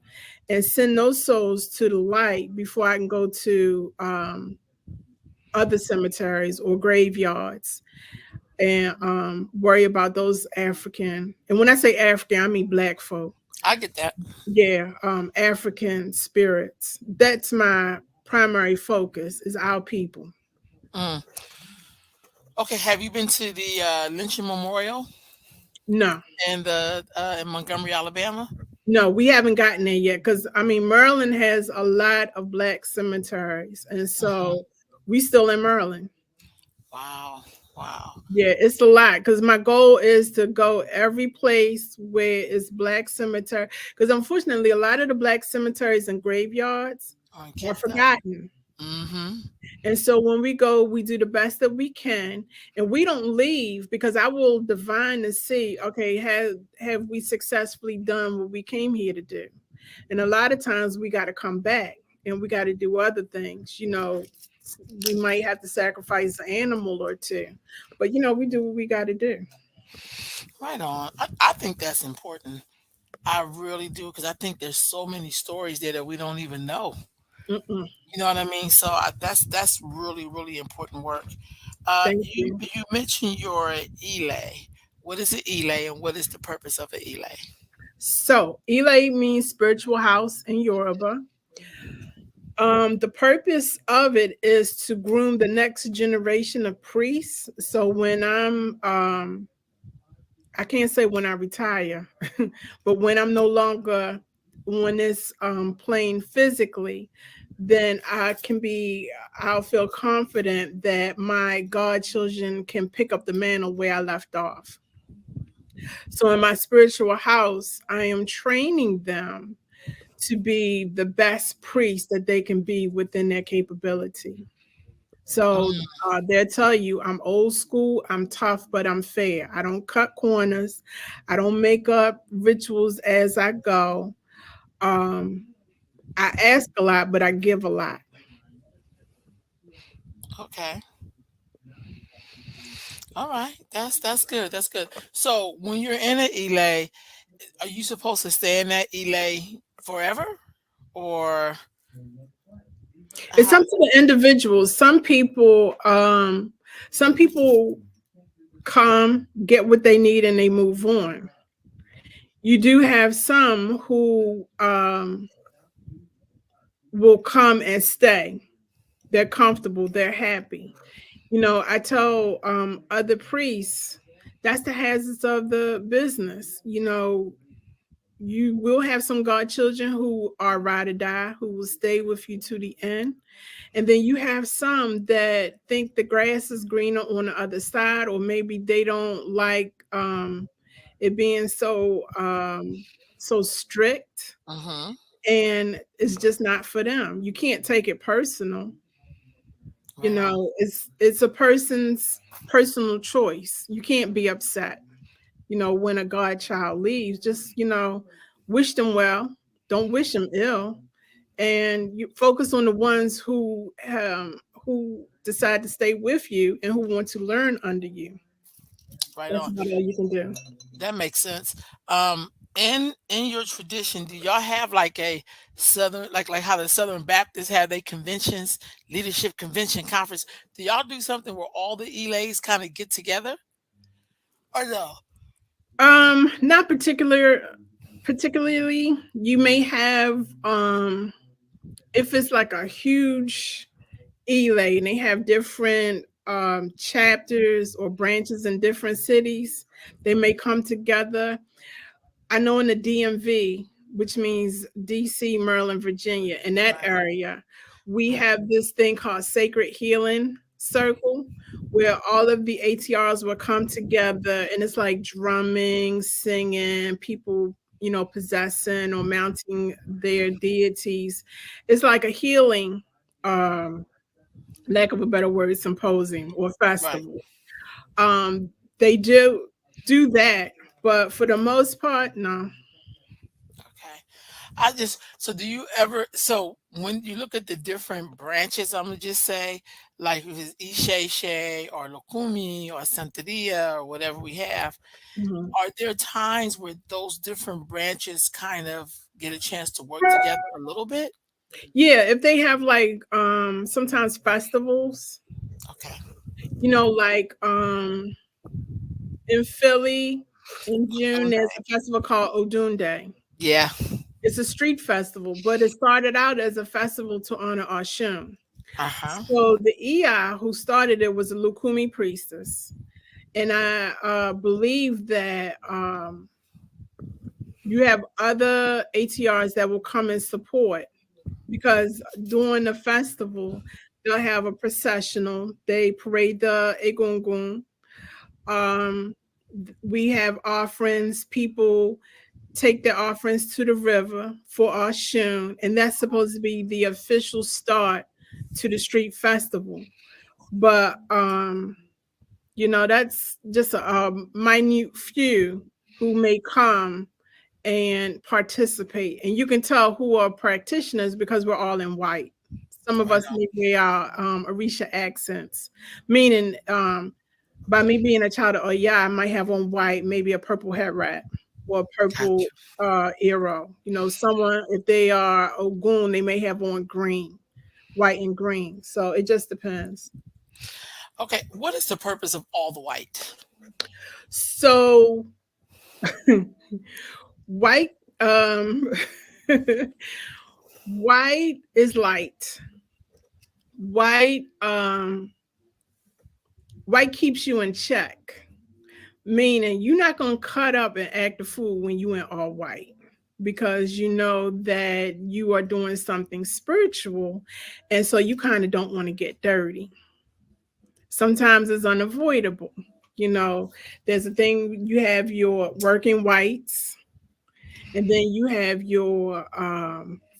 and send those souls to the light before I can go to other cemeteries or graveyards and worry about those African. And when I say African, I mean black folk. I get that. Yeah, African spirits. That's my primary focus is our people. Mm. Okay. Have you been to the lynching memorial No, in Montgomery, Alabama? no, we haven't gotten there yet because I mean Maryland has a lot of black cemeteries, and Mhm. so we still in Maryland. Wow. Wow. Yeah, it's a lot because my goal is to go every place where it's black cemetery. Because unfortunately, a lot of the black cemeteries and graveyards I are get that. forgotten. Mhm. And so when we go, we do the best that we can, and we don't leave because I will divine to see, okay, have we successfully done what we came here to do? And a lot of times we got to come back and we got to do other things. We might have to sacrifice an animal or two, but we do what we got to do. Right on. I think that's important. I really do because I think there's so many stories there that we don't even know. Mm-mm. You know what I mean? So that's really really important work. Thank You you. you mentioned your elay. What is an elay and what is the purpose of an elay? So, Ile means spiritual house in Yoruba. The purpose of it is to groom the next generation of priests. So when I can't say when I retire, but when I'm no longer on this plane physically, then I'll feel confident that my godchildren can pick up the mantle where I left off. So in my spiritual house, I am training them to be the best priest that they can be within their capability. So Mm, they'll tell you I'm old school, I'm tough, but I'm fair. I don't cut corners. I don't make up rituals as I go. Um, I ask a lot, but I give a lot. okay. All right. That's good. That's good. So when you're in an elay, are you supposed to stay in that elay forever? Or It's how? up to the individuals. Some people come, get what they need, and they move on. You do have some who will come and stay. They're comfortable, they're happy. I tell other priests that's the hazards of the business. You will have some godchildren who are ride or die, who will stay with you to the end. And then you have some that think the grass is greener on the other side, or maybe they don't like it being so strict, Mm-hmm. and it's just not for them. You can't take it personal. You Right on. know, it's a person's personal choice. You can't be upset, when a godchild leaves. Just, wish them well. Don't wish them ill. And you focus on the ones who decide to stay with you and who want to learn under you. Right That's on. about all you can do. That makes sense. In your tradition, do y'all have like a southern, like how the Southern Baptists have their conventions, leadership convention conference? Do y'all do something where all the Elays kind of get together, or no? Not particularly. You may have if it's like a huge Elay and they have different chapters or branches in different cities, they may come together. I know in the DMV, which means DC, Maryland, Virginia, in that Right. area, we Right. have this thing called Sacred Healing Circle, where all of the ATRs will come together, and it's like drumming, singing, people, possessing or mounting their deities. It's like a healing, um, lack of a better word, symposium or Right. festival. They do that, but for the most part, no. Okay. I just so do you ever so when you look at the different branches, I'm gonna just say like if it's Isheshe or Lokumi or Santeria or whatever we have, Mhm. are there times where those different branches kind of get a chance to work together a little bit? Yeah, if they have like sometimes festivals, Okay. like in Philly in June, there's Okay. a festival called Odunde. Yeah. It's a street festival, but it started out as a festival to honor Oshun. Uh-huh. So the Iya who started it was a Lukumi priestess. And I believe that you have other ATRs that will come and support because during the festival, they'll have a processional. They parade the egungun. Um, we have offerings. People take their offerings to the river for Oshun, and that's supposed to be the official start to the street festival. But that's just a minute few who may come and participate. And you can tell who are practitioners because we're all in white. Some of Right us on. may wear our Orisha accents, meaning by me being a child of Oya, I might have on white, maybe a purple hat wrap or a purple Gotcha. arrow. Someone, if they are Ogun, they may have on green, white and green. So it just depends. Okay. What is the purpose of all the white? So white, white is light. White, white keeps you in check, meaning you're not gonna cut up and act a fool when you in all white because you know that you are doing something spiritual, and so you kind of don't want to get dirty. Sometimes it's unavoidable. You know, there's a thing you have your working whites, and then you have your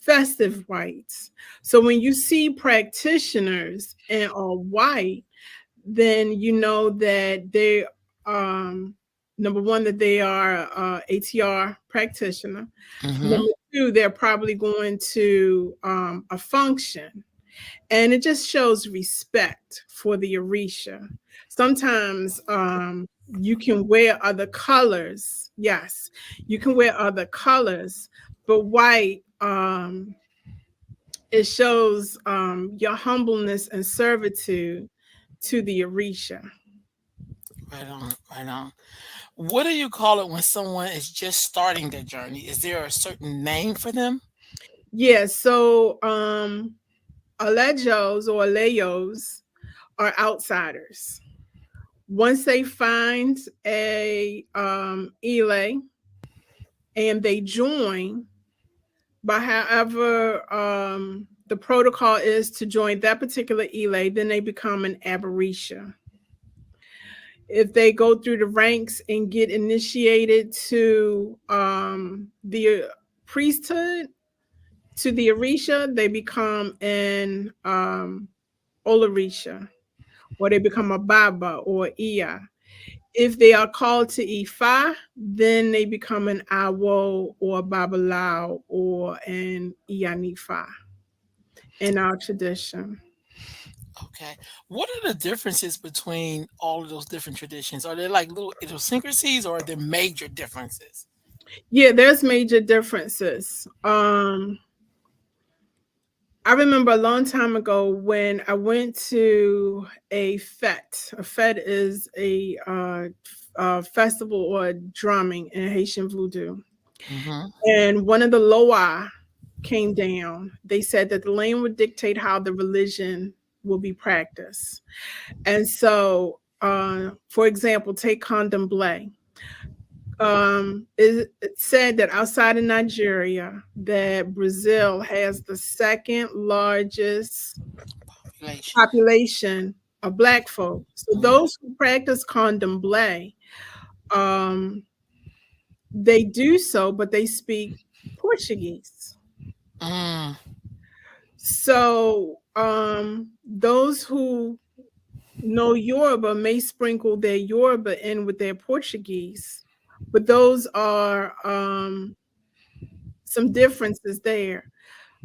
festive whites. So when you see practitioners and are white, then you know that they um number one that they are ATR practitioner. Mm-hmm. Number two, they're probably going to a function, and it just shows respect for the Orisha. Sometimes you can wear other colors. Yes, you can wear other colors, but white it shows your humbleness and servitude to the Orisha. Right on. Right on. What do you call it when someone is just starting their journey? Is there a certain name for them? Yeah, so Alejos or Alejos are outsiders. Once they find a Elay and they join, but however the protocol is to join that particular Elay, then they become an Aberisha. If they go through the ranks and get initiated to the priesthood, to the Orisha, they become an Olorisha, or they become a Baba or Iya. If they are called to Ifa, then they become an Awo or Babalao or an Iyanifa in our tradition. Okay. What are the differences between all of those different traditions? Are there like little idiosyncrasies or are there major differences? Yeah, there's major differences. I remember a long time ago when I went to a fete. A fete is a festival or drumming in Haitian voodoo. Mm-hmm. And one of the loa came down. They said that the land would dictate how the religion will be practiced. And so, for example, take condomblé. It said that outside of Nigeria, that Brazil has the second largest Population. population of Black folk. So Mm-hmm. those who practice condomblé, um, they do so, but they speak Portuguese. Mm, So those who know Yoruba may sprinkle their Yoruba in with their Portuguese, but those are some differences there.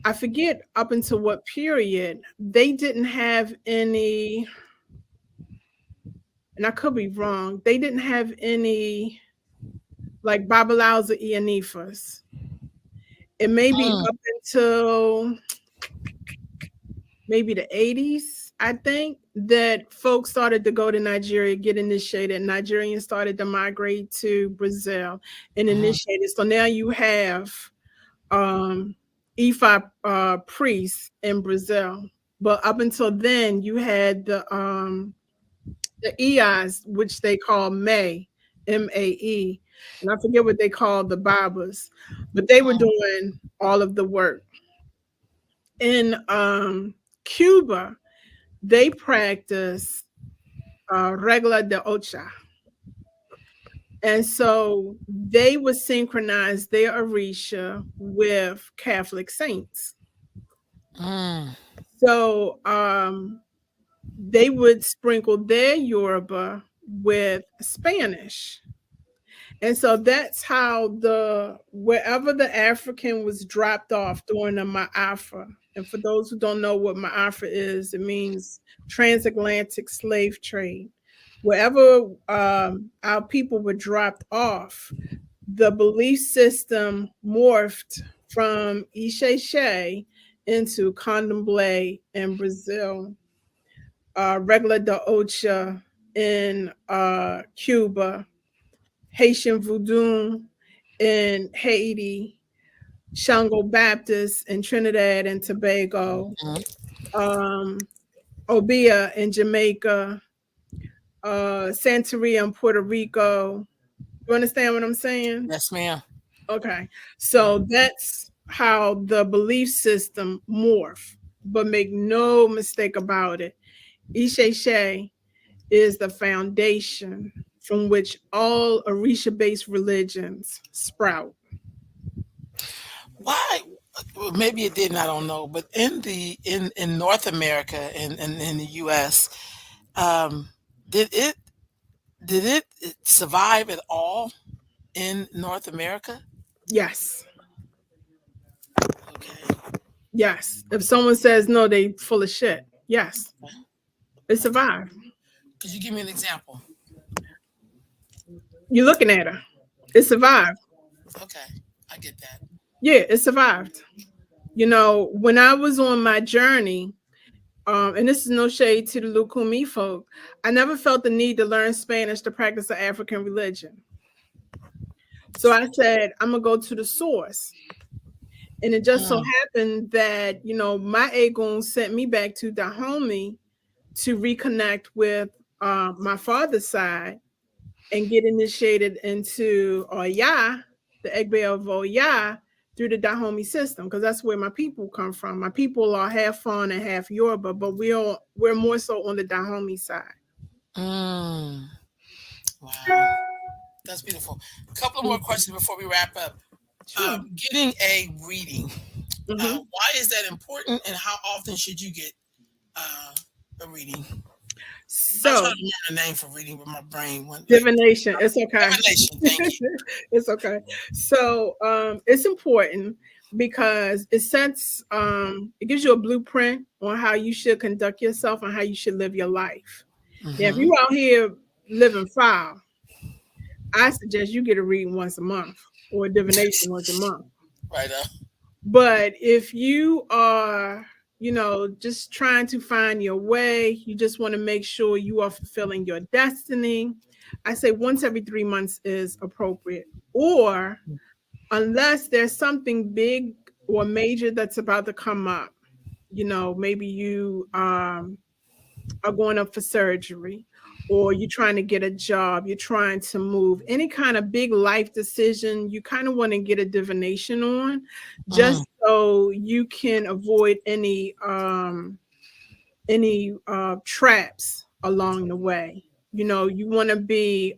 I forget up until what period they didn't have any, and I could be wrong. They didn't have any like Babalaos or Ianifas. It may be mm, up until maybe the 80s, I think, that folks started to go to Nigeria, get initiated. Nigerians started to migrate to Brazil and mm-hmm. initiated. So now you have um, Ifa priests in Brazil. But up until then, you had the EIs, which they call May, MAE. And I forget what they called the Babas, but they were doing all of the work. In Cuba, they practice regla de ocha. And so they would synchronize their Orisha with Catholic saints. Mm, So they would sprinkle their Yoruba with Spanish. And so that's how the wherever the African was dropped off during the Ma'afa. And for those who don't know what Ma'afa is, it means transatlantic slave trade. Wherever our people were dropped off, the belief system morphed from Isheshe into Candomblé in Brazil, Regla de Ocha in Cuba, Haitian Voodoo in Haiti, Shango Baptist in Trinidad and Tobago, mm. um, Obia in Jamaica, Santeria in Puerto Rico. You understand what I'm saying? Yes, ma'am. Okay. So that's how the belief system morph. But make no mistake about it. Isheshe is the foundation from which all Orisha-based religions sprout. Why? Well, maybe it didn't. I don't know. But in North America and in the U.S., um, did it did it survive at all in North America? Yes. Okay. Yes. If someone says no, they full of shit. Yes. It Okay. survived. Could you give me an example? You're looking at her. It survived. Okay, I get that. Yeah, it survived. You know, when I was on my journey, and this is no shade to the Lukumi folk, I never felt the need to learn Spanish to practice an African religion. So I said, I'm gonna go to the source. And it just so Mm, happened that, you know, my Aegon sent me back to Dahomey to reconnect with my father's side and get initiated into Oya, the Egbe of Oya, through the Dahomey system, because that's where my people come from. My people are half Fon and half Yoruba, but we're more so on the Dahomey side. mm. Wow, that's beautiful. A couple of more Mhm. questions before we wrap up. Sure. Getting a reading. Hmm. Why is that important, and how often should you get uh, A reading. I try So to remember the name for reading, but my brain went like divination, it's okay. divination. Thank you. It's okay. So it's important because it gives you a blueprint on how you should conduct yourself and how you should live your life. Now, if Mm-hmm. you out here living foul, I suggest you get a reading once a month or a divination once a month. Right. But if you are, just trying to find your way, you just want to make sure you are fulfilling your destiny, I say once every 3 months is appropriate. Or unless there's something big or major that's about to come up, maybe you are going up for surgery, or you're trying to get a job, you're trying to move, any kind of big life decision, you kind of want to get a divination on, Mm, just so you can avoid any traps along the way. You want to be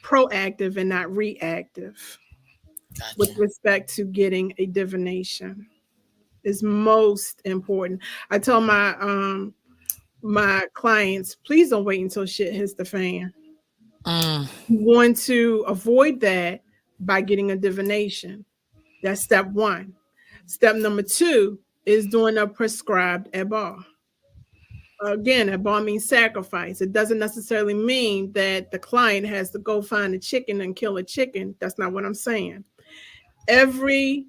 proactive and not reactive with gotcha. respect to getting a divination. Is most important. I tell my clients, please don't wait until shit hits the fan. Mm, You want to avoid that by getting a divination. That's step one. Step number two is doing a prescribed ebar. Again, ebar means sacrifice. It doesn't necessarily mean that the client has to go find a chicken and kill a chicken. That's not what I'm saying. Every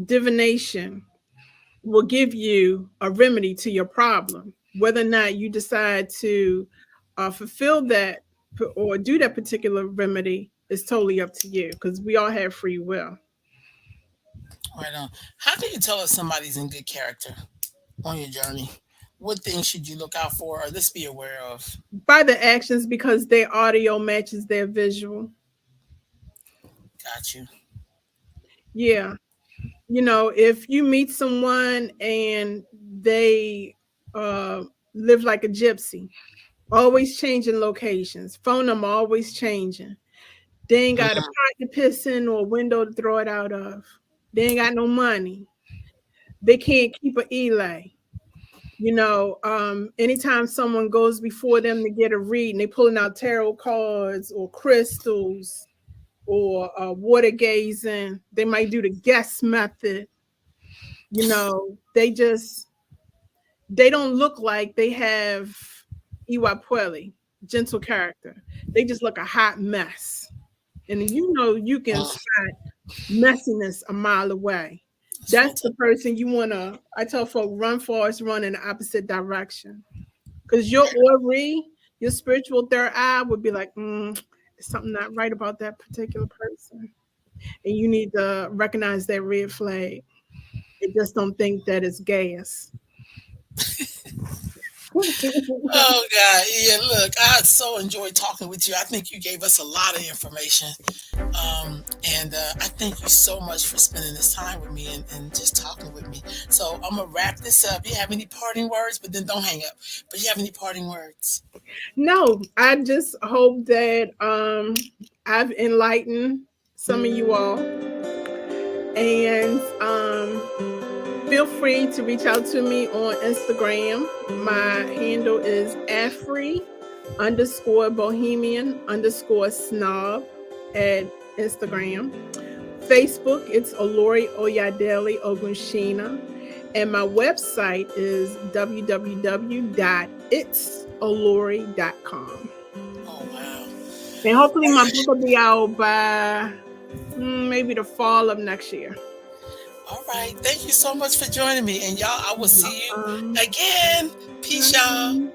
divination will give you a remedy to your problem. Whether or not you decide to fulfill that or do that particular remedy is totally up to you, because we all have free will. right on. How can you tell if somebody's in good character on your journey? What things should you look out for or this be aware of? By the actions, because their audio matches their visual. Got you. Yeah. If you meet someone and they uh, live like a gypsy, always changing locations, phone number always changing, they ain't got a Mm, pot to piss in or a window to throw it out of. They ain't got no money. They can't keep an Elay. Anytime someone goes before them to get a read and they pulling out tarot cards or crystals or water gazing, they might do the guess method. They don't look like they have Iwapweli, gentle character. They just look a hot mess. And you can mm, spot messiness a mile away. that's real That's tough. the person you want to, I tell folk, run fast, run in the opposite direction. Because your Ori, your spiritual third eye would be like, there's something not right about that particular person. And you need to recognize that red flag. And just don't think that it's gas. Oh God, yeah. Look, I so enjoyed talking with you. I think you gave us a lot of information, and I thank you so much for spending this time with me and just talking with me. So I'm gonna wrap this up. You have any parting words? But then don't hang up. But you have any parting words? No, I just hope that I've enlightened some of you all. And feel free to reach out to me on Instagram. My handle is Afri_Bohemian_snob at Instagram. Facebook, it's Olori Oyadele Ogunsina. And my website is www.itsolori.com. Oh wow! And hopefully All my right, book will be out by maybe the fall of next year. all right. Thank you so much for joining me, and y'all. I will see you Um, again. Peace, y'all.